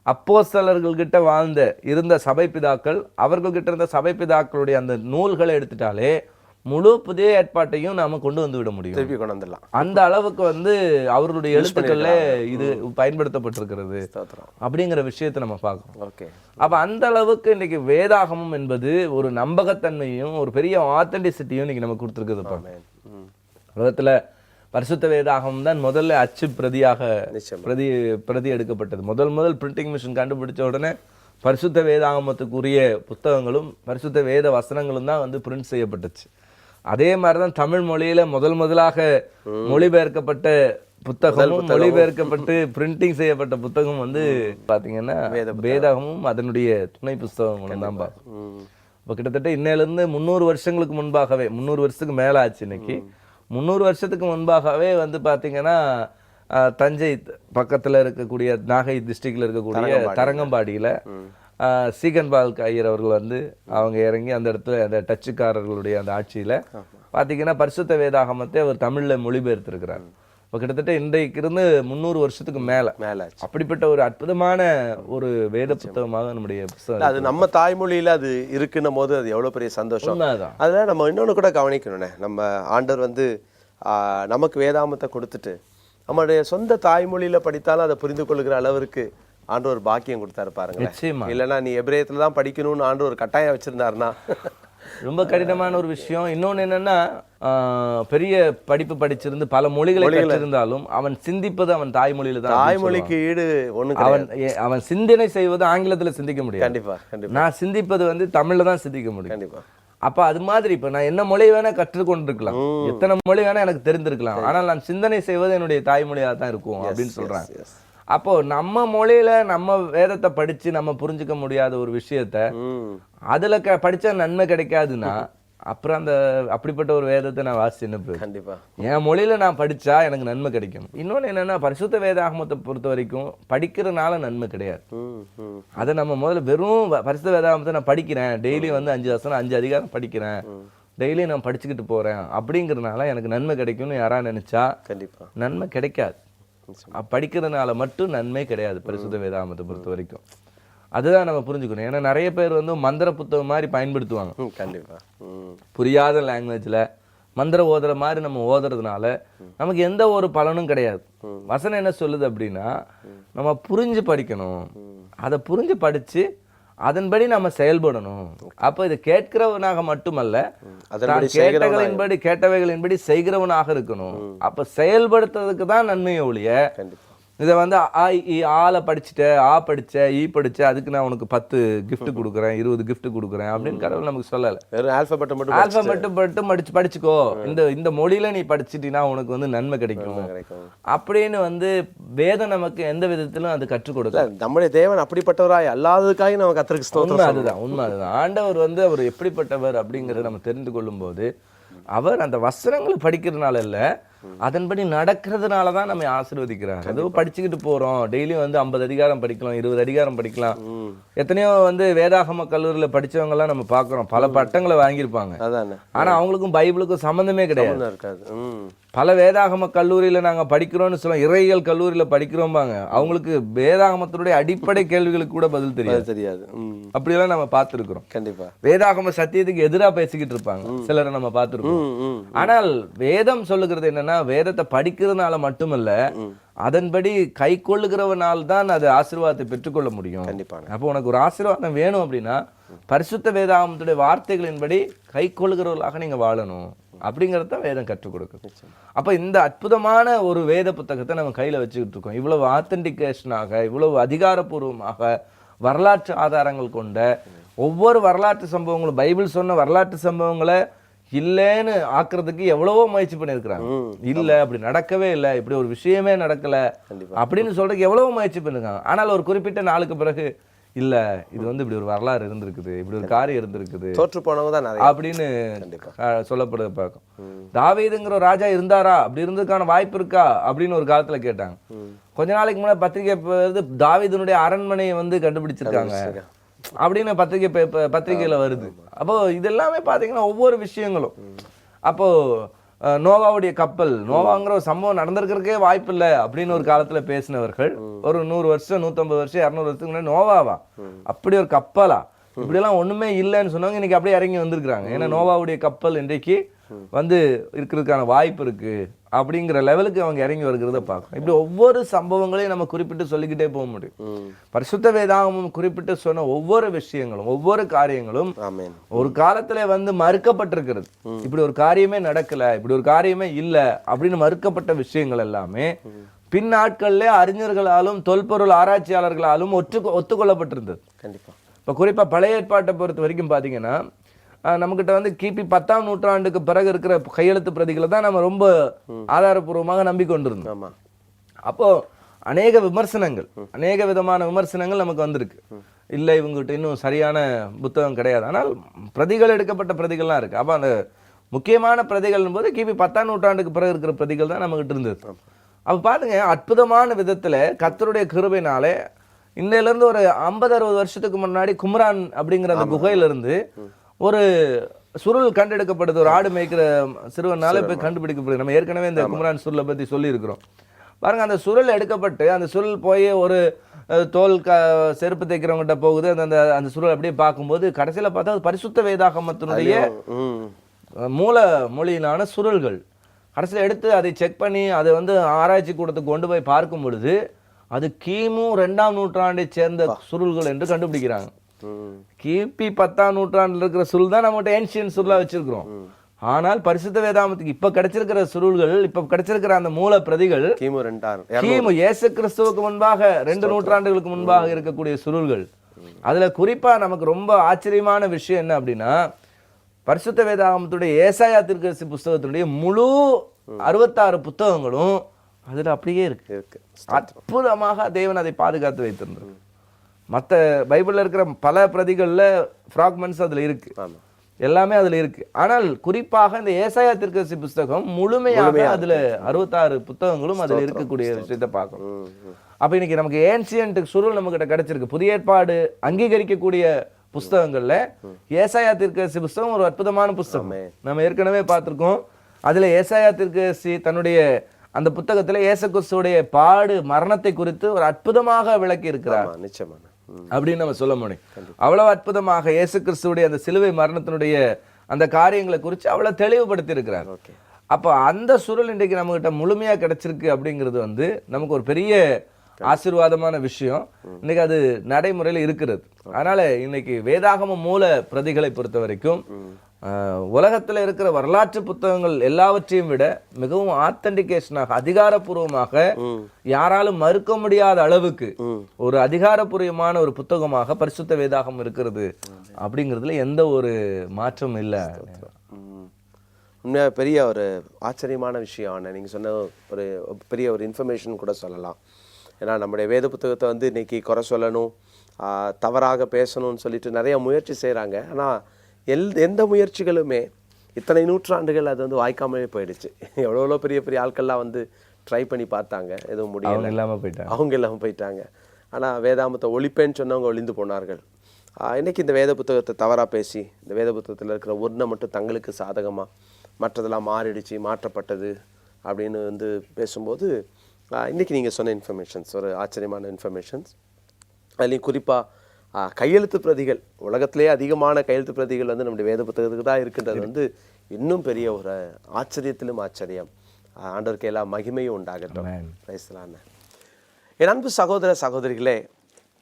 அப்போஸ்தலர்கள்கிட்ட இருந்த சபை பிதாக்கள், அவர்கள்கிட்ட இருந்த சபை பிதாக்களுடைய அந்த நூல்களை எடுத்துட்டாலே முழு புதிய ஏற்பாட்டையும் நாம கொண்டு வந்து விட முடியும். அந்த அளவுக்கு வந்து அவர்களுடைய எழுத்துக்கள்ல இது பயன்படுத்தப்பட்டிருக்கிறது அப்படிங்கிற விஷயத்தை நம்ம பார்க்கணும். அப்ப அந்த அளவுக்கு இன்னைக்கு வேதாகமம் என்பது ஒரு நம்பகத்தன்மையும் ஒரு பெரிய ஆத்தென்டிசிட்டியும் இன்னைக்கு நமக்கு கொடுத்துருக்குது. உலகத்துல பரிசுத்த வேதாகமம் தான் முதல்ல அச்சு பிரதியாக பிரதி எடுக்கப்பட்டது. முதல் பிரிண்டிங் மிஷின் கண்டுபிடிச்ச உடனே பரிசுத்த வேதாகமத்துக்குரிய புத்தகங்களும் பரிசுத்த வேத வசனங்களும் தான் வந்து பிரிண்ட் செய்யப்பட்டுச்சு. அதே மாதிரிதான் தமிழ் மொழியில முதலாக மொழிபெயர்க்கப்பட்ட புத்தகமும் மொழிபெயர்க்கப்பட்டு பிரிண்டிங் செய்யப்பட்ட புத்தகம் வந்து பாத்தீங்கன்னா வேதாகமும் அதனுடைய துணை புஸ்தகங்களும் தான் பார்க்கும். இப்போ கிட்டத்தட்ட இன்னையிலிருந்து 300 வருஷங்களுக்கு முன்பாகவே, 300 வருஷத்துக்கு மேல ஆச்சு. இன்னைக்கு 300 வருஷத்துக்கு முன்பாகவே வந்து பாத்தீங்கன்னா தஞ்சை பக்கத்துல இருக்கக்கூடிய நாகை டிஸ்ட்ரிக்ட்ல இருக்கக்கூடிய தரங்கம்பாடியில சீகன்பால் ஐயர் அவர்கள் வந்து அவங்க இறங்கி அந்த இடத்துல அந்த டச்சுக்காரர்களுடைய அந்த ஆட்சியில பாத்தீங்கன்னா பரிசுத்த வேதாகமத்தை அவர் தமிழ்ல மொழிபெயர்த்திருக்கிறார். இப்போ கிட்டத்தட்ட இன்றைக்கு இருந்து 300 வருஷத்துக்கு மேல அப்படிப்பட்ட ஒரு அற்புதமான ஒரு வேத புத்தகமாக நம்முடைய புத்தகம். அது நம்ம தாய்மொழியில அது இருக்குன்னும் போது அது எவ்வளவு பெரிய சந்தோஷம். அதுல நம்ம இன்னொன்னு கூட கவனிக்கணும்னே, நம்ம ஆண்டவர் வந்து நமக்கு வேதாகமத்தை கொடுத்துட்டு நம்மளுடைய சொந்த தாய்மொழியில படித்தாலும் அதை புரிந்து கொள்ளுகிற அளவிற்கு ஆண்டவர் பாக்கியம் கொடுத்தாரு பாருங்க. இல்லைன்னா நீ எபிரேயத்துல தான் படிக்கணும்னு ஆண்டவர் கட்டாயம் வச்சிருந்தாருன்னா ரொம்ப கடினமான ஒரு விஷயம். இன்னொன்னு என்னன்னா, பெரிய படிப்பு படிச்சிருந்து பல மொழிகளை கற்றிருந்தாலும் அவன் சிந்திப்பது அவன் தாய்மொழியில தான். தாய்மொழிக்கு ஈடு ஒண்ணு. அவன் சிந்தனை செய்வது ஆங்கிலத்துல சிந்திக்க முடியும். கண்டிப்பா. நான் சிந்திப்பது வந்து தமிழ்ல தான் சிந்திக்க முடியும். கண்டிப்பா. அப்ப அது மாதிரி இப்ப நான் என்ன மொழி வேணா கற்றுக்கொண்டிருக்கலாம், எத்தனை மொழி வேணா எனக்கு தெரிந்திருக்கலாம், ஆனால் நான் சிந்தனை செய்வது என்னுடைய தாய்மொழியாக தான் இருக்கும் அப்படின்னு சொல்றாங்க. அப்போ நம்ம மொழியில நம்ம வேதத்தை படிச்சு நம்ம புரிஞ்சுக்க முடியாத ஒரு விஷயத்த அதுல படிச்சா நன்மை கிடைக்காதுன்னா அப்புறம் அப்படிப்பட்ட ஒரு வேதத்தை நான் வாசிச்சு கண்டிப்பா என் மொழியில நான் படிச்சா எனக்கு நன்மை கிடைக்கும். இன்னொன்னு என்னன்னா, பரிசுத்த வேதாகமத்தை பொறுத்த வரைக்கும் படிக்கிறதுனால நன்மை கிடையாது. அதை நம்ம முதல்ல வெறும் பரிசுத்த வேதாகமத்தை நான் படிக்கிறேன், டெய்லி வந்து 5 வசனம் 5 அதிகாரம் படிக்கிறேன், டெய்லி நான் படிச்சுக்கிட்டு போறேன் அப்படிங்கறதுனால எனக்கு நன்மை கிடைக்கும்னு யாரா நினைச்சா கண்டிப்பா நன்மை கிடைக்காது. படிக்கிறதுனால மட்டும் நன்மை கிடையாது பரிசுத்த வேதாகமத்தை பொறுத்த வரைக்கும். அதுதான் நம்ம புரிஞ்சுக்கணும். ஏன்னா நிறைய பேர் வந்து மந்திர புத்தகம் மாதிரி பயன்படுத்துவாங்க. கண்டிப்பா புரியாத லாங்குவேஜ்ல மந்திர ஓதுற மாதிரி நம்ம ஓதுறதுனால நமக்கு எந்த ஒரு பலனும் கிடையாது. வசனம் என்ன சொல்லுது அப்படின்னா, நம்ம புரிஞ்சு படிக்கணும், அதை புரிஞ்சு படிச்சு அதன்படி நம்ம செயல்படணும். அப்ப இதை கேட்கிறவனாக மட்டுமல்ல, கேட்டவைகளின்படி செய்கிறவனாக இருக்கணும். அப்ப செயல்படுத்துறதுக்கு தான் நன்மையை ஒழிய இதை வந்து ஆளை படிச்சுட்ட, படிச்ச, படிச்ச, அதுக்கு நான் உனக்கு 10 கிஃப்ட் கொடுக்குறேன், 20 கிஃப்ட் கொடுக்குறேன் அப்படின்னு கடவுள் நமக்கு சொல்லலை. ஆல்பபெட் மட்டும் படிச்சுக்கோ, இந்த மொழியில நீ படிச்சுட்டீங்கன்னா உனக்கு வந்து நன்மை கிடைக்கும் அப்படின்னு வந்து வேதம் நமக்கு எந்த விதத்திலும் அது கற்றுக் கொடுக்கல. நம்முடைய தேவன் அப்படிப்பட்டவராய் அல்லாததுக்காக நம்ம கத்திரிக்கு உண்மை அதுதான். ஆண்டவர் வந்து அவர் எப்படிப்பட்டவர் அப்படிங்கறத நம்ம தெரிந்து கொள்ளும் போது அவர் அந்த வசனங்களை படிக்கிறதுனால இல்ல, அதன்படி நடக்கிறதுனால தான் நம்ம ஆசீர்வதிக்கிறாங்க. ஏதோ படிச்சுக்கிட்டு போறோம், டெய்லியும் வந்து 50 அதிகாரம் படிக்கலாம், 20 அதிகாரம் படிக்கலாம். எத்தனையோ வந்து வேதாகம கல்லூரியில படிச்சவங்க எல்லாம் நம்ம பார்க்கிறோம், பல பட்டங்களை வாங்கியிருப்பாங்க. ஆனா அவங்களுக்கும் பைபிளுக்கும் சம்பந்தமே கிடையாது. பல வேதாகம கல்லூரியில நாங்க படிக்கிறோம்னு சொல்லுவோம், இறையியல் கல்லூரியில படிக்கிறோம்பாங்க, அவங்களுக்கு வேதாகமத்தினுடைய அடிப்படை கேள்விகளுக்கு கூட பதில் தெரியாது. அப்படியெல்லாம் நம்ம பார்த்துருக்கிறோம். கண்டிப்பா வேதாகம சத்தியத்துக்கு எதிராக பேசிக்கிட்டு இருப்பாங்க சிலரை நம்ம பார்த்துருக்கோம். ஆனால் வேதம் சொல்லுகிறது என்னன்னா, வேதத்தை படிக்கிறதுனால மட்டுமல்ல, அதன்படி கை கொள்ளுகிறவனால் தான் அது ஆசீர்வாதத்தை பெற்றுக்கொள்ள முடியும். அப்போ உனக்கு ஒரு ஆசீர்வாதம் வேணும் அப்படின்னா பரிசுத்த வேதாகமத்துடைய வார்த்தைகளின்படி கை கொள்ளுகிறவர்களாக நீங்க வாழணும் அப்படிங்கிறத வேதம் கற்றுக் கொடுக்குது. அப்ப இந்த அற்புதமான ஒரு வேத புத்தகத்தை நம்ம கையில வச்சுக்கிட்டு இருக்கோம். இவ்வளவு ஆத்தென்டிகேஷனாக, இவ்வளவு அதிகாரப்பூர்வமாக, வரலாற்று ஆதாரங்கள் கொண்ட ஒவ்வொரு வரலாற்று சம்பவங்களும், பைபிள் சொன்ன வரலாற்று சம்பவங்களை இல்லைன்னு ஆக்குறதுக்கு எவ்வளவோ முயற்சி பண்ணியிருக்கிறாங்க. இல்ல அப்படி நடக்கவே இல்லை, இப்படி ஒரு விஷயமே நடக்கல அப்படின்னு சொல்றதுக்கு எவ்வளவோ முயற்சி பண்ணிருக்காங்க. ஆனால் ஒரு குறிப்பிட்ட நாளுக்கு பிறகு இல்ல இது வந்து இப்படி ஒரு வரலாறு இருந்திருக்குது, இப்படி ஒரு காரியம் இருந்திருக்குது, தோற்று போனவங்க தான் அப்படின்னு சொல்லப்படுது பார்க்கும். தாவீதுங்கிற ஒரு ராஜா இருந்தாரா, அப்படி இருந்ததுக்கான வாய்ப்பு இருக்கா அப்படின்னு ஒரு காலத்துல கேட்டாங்க. கொஞ்ச நாளைக்கு முன்னாடி பத்திரிகை தாவீதுனுடைய அரண்மனையை வந்து கண்டுபிடிச்சிருக்காங்க அப்படின்னு பத்திரிகையில வருது. அப்போ இதெல்லாமே பாத்தீங்கன்னா ஒவ்வொரு விஷயங்களும். அப்போ நோவாவுடைய கப்பல், நோவாங்கிற ஒரு சம்பவம் நடந்திருக்கிறதுக்கே வாய்ப்பு இல்லை அப்படின்னு ஒரு காலத்துல பேசினவர்கள் ஒரு 100 வருஷம் 150 வருஷம் 200 வருஷத்துக்கு முன்னாடி நோவாவா அப்படி ஒரு கப்பலா, இப்படி எல்லாம் ஒண்ணுமே இல்லைன்னு சொன்னவங்க இன்னைக்கு அப்படியே இறங்கி வந்திருக்கிறாங்க. ஏன்னா நோவாவுடைய கப்பல் இன்றைக்கு வந்து இருக்கிறதுக்கான வாய்ப்பு இருக்கு அப்படிங்கிற லெவலுக்கு அவங்க இறங்கி வருகிறத பார்க்கணும். இப்படி ஒவ்வொரு சம்பவங்களையும் நம்ம குறிப்பிட்டு சொல்லிக்கிட்டே போக முடியும். பரிசுத்த வேதாகமம் குறிப்பிட்டு சொன்ன ஒவ்வொரு விஷயங்களும், ஒவ்வொரு காரியங்களும் ஒரு காலத்துல வந்து மறுக்கப்பட்டிருக்கிறது. இப்படி ஒரு காரியமே நடக்கல, இப்படி ஒரு காரியமே இல்லை அப்படின்னு மறுக்கப்பட்ட விஷயங்கள் எல்லாமே பின் நாட்கள்ல அறிஞர்களாலும் தொல்பொருள் ஆராய்ச்சியாளர்களாலும் ஒத்துக்கொள்ளப்பட்டிருந்தது. கண்டிப்பா. இப்ப குறிப்பா பழைய ஏற்பாட்டை பொறுத்த வரைக்கும் பாத்தீங்கன்னா, நம்மகிட்ட வந்து கிபி 10ஆம் நூற்றாண்டுக்கு பிறகு இருக்கிற கையெழுத்து பிரதிகளை தான் நம்ம ரொம்ப ஆதாரபூர்வமாக நம்பிக்கொண்டிருந்தோம். அப்போ அநேக விமர்சனங்கள், அநேக விதமான விமர்சனங்கள் நமக்கு வந்திருக்கு. இல்லை இவங்ககிட்ட இன்னும் சரியான புத்தகம் கிடையாது, ஆனால் பிரதிகள் எடுக்கப்பட்ட பிரதிகள்லாம் இருக்கு. அப்போ அந்த முக்கியமான பிரதிகள் போது கிபி 10ஆம் நூற்றாண்டுக்கு பிறகு இருக்கிற பிரதிகள் தான் நம்மகிட்ட இருந்தது. அப்போ பாருங்க, அற்புதமான விதத்துல கர்த்தருடைய கிருபையினாலே இன்னையிலிருந்து ஒரு 50-60 வருஷத்துக்கு முன்னாடி கும்ரான் அப்படிங்கிற அந்த குகையிலிருந்து ஒரு சுருள் கண்டெடுக்கப்படுது. ஒரு ஆடு மேய்க்கிற சிறுவனால போய் கண்டுபிடிக்கப்படுது. நம்ம ஏற்கனவே இந்த கும்ரான் சுருளை பத்தி சொல்லி இருக்கிறோம். பாருங்க, அந்த சுருள் எடுக்கப்பட்டு அந்த சுருள் போய் ஒரு தோல் செருப்பு தைக்கிறவங்கிட்ட போகுது. அந்த சுருள் அப்படியே பார்க்கும்போது கடைசியில பார்த்தா அது பரிசுத்த வேதாகமத்தினுடைய மூல மொழியிலான சுருள்கள். கடைசியில் எடுத்து அதை செக் பண்ணி அதை வந்து ஆராய்ச்சி கூடத்துக்கு கொண்டு போய் பார்க்கும் பொழுது அது கிமு 2ஆம் நூற்றாண்டை சேர்ந்த சுருள்கள் என்று கண்டுபிடிக்கிறாங்க. கிபி 10ஆம் நூற்றாண்டுல இருக்கிற சுருள் தான் நம்மகிட்ட ஏன்ஷியன் சுருளா வச்சிருக்கிறோம். ஆனால் பரிசுத்த வேதாகமத்துக்கு இப்ப கிடைச்சிருக்கிற சுருள்கள், இப்ப கிடைச்சிருக்கிற அந்த மூல பிரதிகள் கிமு இயேசு கிறிஸ்துவுக்கு முன்பாக 2 நூற்றாண்டுகளுக்கு முன்பாக இருக்கக்கூடிய சுருள்கள். அதுல குறிப்பா நமக்கு ரொம்ப ஆச்சரியமான விஷயம் என்ன அப்படின்னா, பரிசுத்த வேதாகமத்துடைய ஏசாயா தீர்க்கதரிசி புஸ்தகத்தினுடைய முழு 66 புத்தகங்களும் அதுல அப்படியே இருக்கு. அற்புதமாக தேவன் அதை பாதுகாத்து வைத்திருந்தார். மற்ற பைபிள்ல இருக்கிற பல பிரதிகள்ல ஃப்ராக்மெண்ட்ஸ் அதுல இருக்கு, எல்லாமே அதுல இருக்கு. ஆனால் குறிப்பாக இந்த ஏசாயா தீர்க்கதரிசி புஸ்தகம் முழுமையாக அதுல 66 புத்தகங்களும் அதுல இருக்கக்கூடிய விஷயத்தை பார்க்கணும். அப்ப இன்னைக்கு நமக்கு ஏன்சியன்ட் சுருள் நம்ம கிட்ட கிடைச்சிருக்கு. புதிய ஏற்பாடு அங்கீகரிக்கக்கூடிய புஸ்தகங்கள்ல ஏசாயா தீர்க்கதரிசி புஸ்தகம் ஒரு அற்புதமான புஸ்தகம். நம்ம ஏற்கனவே பார்த்திருக்கோம். அதுல ஏசாயா தீர்க்கதரிசி தன்னுடைய அந்த புத்தகத்துல இயேசு கிறிஸ்துவுடைய பாடு மரணத்தை குறித்து ஒரு அற்புதமாக விளக்கி இருக்கிறார் அப்படின்னு நம்ம சொல்ல முடியும். அவ்வளவு அற்புதமாக இயேசு கிறிஸ்துவுடைய அந்த சிலுவை மரணத்தினுடைய அந்த காரியங்களை குறித்து அவ்வளவு தெளிவுபடுத்தி இருக்கிறார். அப்ப அந்த சுருள் இன்றைக்கு நம்ம கிட்ட முழுமையா கிடைச்சிருக்கு அப்படிங்கிறது வந்து நமக்கு ஒரு பெரிய ஆசீர்வாதமான விஷயம். இன்னைக்கு அது நடைமுறையில் இருக்கிறது. அதனால இன்னைக்கு வேதாகம மூல பிரதிகளை பொறுத்த வரைக்கும் உலகத்துல இருக்கிற வரலாற்று புத்தகங்கள் எல்லாவற்றையும் விட மிகவும் ஆத்தென்டிகேஷனாக, அதிகாரப்பூர்வமாக, யாராலும் மறுக்க முடியாத அளவுக்கு ஒரு அதிகாரப்பூர்வமான ஒரு புத்தகமாக பரிசுத்த வேதாகமம் இருக்கிறது அப்படிங்கிறதுல எந்த ஒரு மாற்றமும் இல்லை. உண்மையாக பெரிய ஒரு ஆச்சரியமான விஷயம். நீங்கள் சொன்ன ஒரு பெரிய ஒரு இன்ஃபர்மேஷன் கூட சொல்லலாம். ஏன்னா நம்முடைய வேத புத்தகத்தை வந்து இன்னைக்கு குறை சொல்லணும், தவறாக பேசணும்னு சொல்லிட்டு நிறைய முயற்சி செய்கிறாங்க. ஆனால் எந்த முயற்சிகளுமே இத்தனை நூற்றாண்டுகள் அது வந்து வாய்க்காமலே போயிடுச்சு. எவ்வளோ பெரிய பெரிய ஆட்கள்லாம் வந்து ட்ரை பண்ணி பார்த்தாங்க, எதுவும் முடியல, அவங்க இல்லாமல் போயிட்டாங்க. ஆனால் வேதாமத்தை ஒழிப்பேன்னு சொன்னவங்க ஒளிந்து போனார்கள். இன்றைக்கி இந்த வேத புத்தகத்தை தவறாக பேசி இந்த வேத புத்தகத்தில் இருக்கிற ஒன்றை மட்டும் தங்களுக்கு சாதகமாக மற்றதெல்லாம் மாறிடுச்சு, மாற்றப்பட்டது அப்படின்னு வந்து பேசும்போது இன்றைக்கி நீங்கள் சொன்ன இன்ஃபர்மேஷன்ஸ் ஒரு ஆச்சரியமான இன்ஃபர்மேஷன்ஸ். அதுலேயும் குறிப்பாக கையெழுத்து பிரதிகள், உலகத்திலே அதிகமான கையெழுத்து பிரதிகள் வந்து நம்முடைய வேத புத்தகத்துக்கு தான் இருக்கின்றது வந்து இன்னும் பெரிய ஒரு ஆச்சரியத்திலும் ஆச்சரியம். ஆண்டவருக்கு எல்லா மகிமையும் உண்டாகட்டும். பிரைஸ்லான என் அன்பு சகோதர சகோதரிகளே,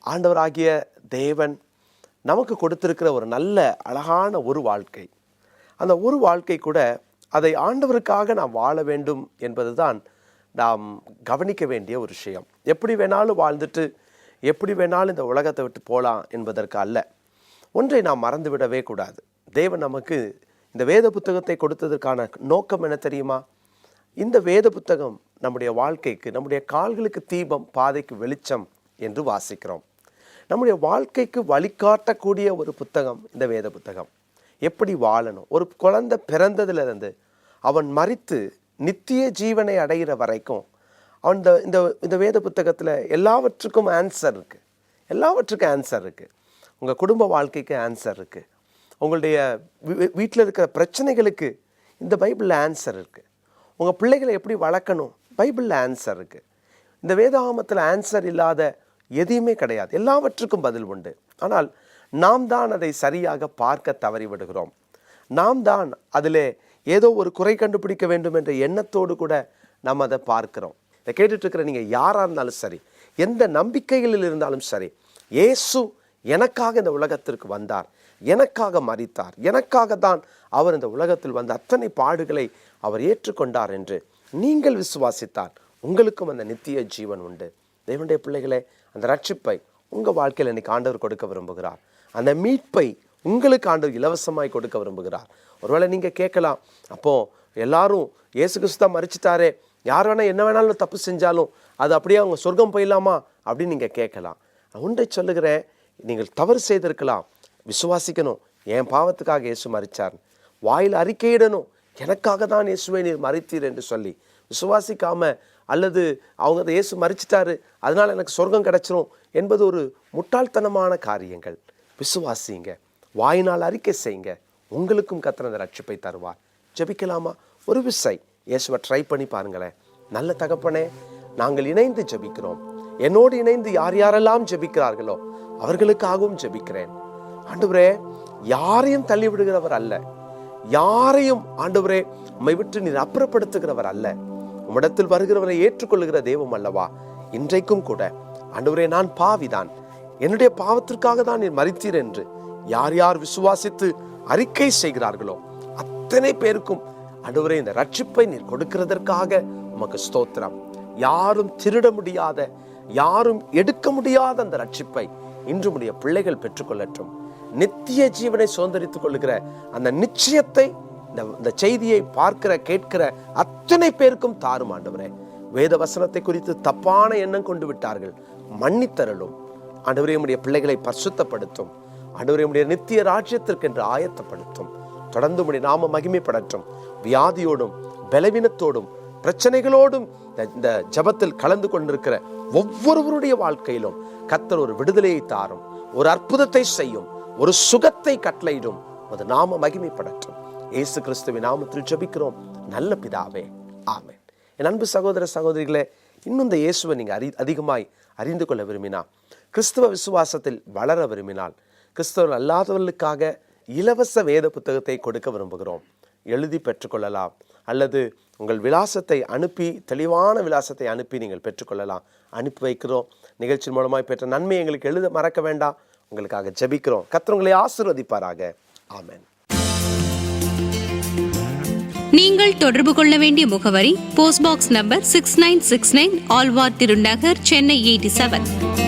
ஆண்டவராகிய தேவன் நமக்கு கொடுத்திருக்கிற ஒரு நல்ல அழகான ஒரு வாழ்க்கை, அந்த ஒரு வாழ்க்கை கூட அதை ஆண்டவருக்காக நாம் வாழ வேண்டும் என்பது தான் நாம் கவனிக்க வேண்டிய ஒரு விஷயம். எப்படி வேணாலும் வாழ்ந்துட்டு எப்படி வேணாலும் இந்த உலகத்தை விட்டு போகலாம் என்பதற்கு அல்ல. ஒன்றை நாம் மறந்துவிடவே கூடாது. தேவன் நமக்கு இந்த வேத புத்தகத்தை கொடுத்ததற்கான நோக்கம் என்ன தெரியுமா? இந்த வேத புத்தகம் நம்முடைய வாழ்க்கைக்கு, நம்முடைய கால்களுக்கு தீபம், பாதைக்கு வெளிச்சம் என்று வாசிக்கிறோம். நம்முடைய வாழ்க்கைக்கு வழிகாட்டக்கூடிய ஒரு புத்தகம் இந்த வேத புத்தகம். எப்படி வாழணும், ஒரு குழந்தை பிறந்ததிலிருந்து அவன் மரித்து நித்திய ஜீவனை அடைகிற வரைக்கும் அவன் இந்த வேத புத்தகத்தில் எல்லாவற்றுக்கும் ஆன்சர் இருக்குது. எல்லாவற்றுக்கும் ஆன்சர் இருக்குது. உங்கள் குடும்ப வாழ்க்கைக்கு ஆன்சர் இருக்குது. உங்களுடைய வீட்டில் இருக்கிற பிரச்சனைகளுக்கு இந்த பைபிளில் ஆன்சர் இருக்குது. உங்கள் பிள்ளைகளை எப்படி வளர்க்கணும், பைபிளில் ஆன்சர் இருக்குது. இந்த வேதாகமத்தில் ஆன்சர் இல்லாத எதையுமே கிடையாது. எல்லாவற்றுக்கும் பதில் உண்டு. ஆனால் நாம் தான் அதை சரியாக பார்க்க தவறிவிடுகிறோம். நாம் தான் அதில் ஏதோ ஒரு குறை கண்டுபிடிக்க வேண்டும் என்ற எண்ணத்தோடு கூட நாம் அதை பார்க்கிறோம். இதை கேட்டுட்ருக்கிற நீங்கள் யாராக இருந்தாலும் சரி, எந்த நம்பிக்கைகளில் இருந்தாலும் சரி, இயேசு எனக்காக இந்த உலகத்திற்கு வந்தார், எனக்காக மரித்தார், எனக்காக தான் அவர் இந்த உலகத்தில் வந்த அத்தனை பாடுகளை அவர் ஏற்றுக்கொண்டார் என்று நீங்கள் விசுவாசித்தார் உங்களுக்கும் அந்த நித்திய ஜீவன் உண்டு. தேவனுடைய பிள்ளைகளே, அந்த ரட்சிப்பை உங்கள் வாழ்க்கையில் இன்னைக்கு ஆண்டவர் கொடுக்க விரும்புகிறார். அந்த மீட்பை உங்களுக்கு ஆண்டவர் இலவசமாய் கொடுக்க விரும்புகிறார். ஒருவேளை நீங்கள் கேட்கலாம், அப்போது எல்லாரும் இயேசு கிறிஸ்து தான் மரிச்சிட்டாரே, யார் வேணால் என்ன வேணாலும் தப்பு செஞ்சாலும் அது அப்படியே அவங்க சொர்க்கம் போயிடலாமா அப்படின்னு நீங்கள் கேட்கலாம். நான் ஒன்றை சொல்லுகிறேன், நீங்கள் தவறு செய்திருக்கலாம், விசுவாசிக்கணும், என் பாவத்துக்காக இயேசு மரித்தார், வாயில் அறிக்கையிடணும், எனக்காக தான் இயேசுவை நீர் மரித்தீர் என்று சொல்லி விசுவாசிக்காமல், அல்லது அவங்க அதை இயேசு மரிச்சிட்டாரு அதனால் எனக்கு சொர்க்கம் கிடைச்சிரும் என்பது ஒரு முட்டாள்தனமான காரியங்கள். விசுவாசிங்க, வாயினால் அறிக்கை செய்யுங்க, உங்களுக்கும் கர்த்தர் அந்த ரட்சிப்பை தருவார். ஜெபிக்கலாமா? ஒரு விசை இயேசுவை ட்ரை பண்ணி பாருங்களேன். நல்ல தகப்பனே, நாங்கள் இணைந்து ஜெபிக்கிறோம். என்னோடு இணைந்து யார் யாரெல்லாம் ஜெபிக்கிறார்களோ அவர்களுக்காகவும் ஜெபிக்கிறேன். ஆண்டவரே, யாரையும் தள்ளிவிடுகிறவர் அல்ல, யாரையும் ஆண்டவரே உம்மை விட்டு நீர் அப்புறப்படுத்துகிறவர் அல்ல, உம்மிடத்தில் வருகிறவரை ஏற்றுக்கொள்ளுகிற தெய்வம் அல்லவா. இன்றைக்கும் கூட ஆண்டவரே, நான் பாவிதான், என்னுடைய பாவத்திற்காக தான் நீர் மரித்தீர் என்று யார் யார் விசுவாசித்து அறிக்கை செய்கிறார்களோ அத்தனை பேருக்கும் ஆண்டவரே இந்த ரட்சிப்பை நீர் கொடுக்கிறதற்காக உமக்கு ஸ்தோத்திரம். யாரும் திருட முடியாத, யாரும் எடுக்க முடியாத அந்த ரட்சிப்பை இன்று உடைய பிள்ளைகள் பெற்றுக்கொள்ளட்டும். நித்திய ஜீவனை சுதந்தரித்துக் கொள்ளுகிற அந்த நிச்சயத்தை இந்த செய்தியை பார்க்கிற கேட்கிற அத்தனை பேருக்கும் தாரும் ஆண்டவரே. வேத வசனத்தை குறித்து தப்பான எண்ணம் கொண்டு விட்டார்கள், மன்னித்தரலும் ஆண்டவரே. உம்முடைய பிள்ளைகளை பரிசுத்தப்படுத்தும் ஆண்டவரே. உம்முடைய நித்திய ராஜ்யத்திற்கு என்று ஆயத்தப்படுத்தும். தொடர்ந்து உம்முடைய நாம மகிமைப்படட்டும். வியாதியோடும் பலவீனத்தோடும் பிரச்சனைகளோடும் இந்த ஜபத்தில் கலந்து கொண்டிருக்கிற ஒவ்வொருவருடைய வாழ்க்கையிலும் கர்த்தர் ஒரு விடுதலையை தாரும், ஒரு அற்புதத்தை செய்யும், ஒரு சுகத்தை கட்டளையிடும். அது நாம மகிமைப்படட்டும். இயேசு கிறிஸ்துவின் நாமத்தில் ஜெபிக்கிறோம் நல்ல பிதாவே, ஆமென். என் அன்பு சகோதர சகோதரிகளே, இன்னும் இந்த இயேசுவை நீங்கள் அதிகமாய் அறிந்து கொள்ள விரும்பினா, கிறிஸ்துவ விசுவாசத்தில் வளர விரும்பினால், கிறிஸ்தவர்கள் அல்லாதவர்களுக்காக இலவச வேத புத்தகத்தை கொடுக்க விரும்புகிறோம். எழுதி பெற்றுக்கொள்ளலாம், அல்லது உங்கள் விலாசத்தை அனுப்பி, தெளிவான விலாசத்தை அனுப்பி நீங்கள் பெற்றுக்கொள்ளலாம். அனுப்பி வைக்கிறோம். நிகழ்ச்சி மூலமாய் பெற்ற நன்மை எங்களுக்கு எழுத மறக்க வேண்டாம். உங்களுக்காக ஜெபிக்கிறோம். கர்த்தர் உங்களை ஆசீர்வதிப்பாராக. ஆமென். நீங்கள் தொடர்பு கொள்ள வேண்டிய முகவரி post box number 6969 Alwar Thirunagar, Chennai 87.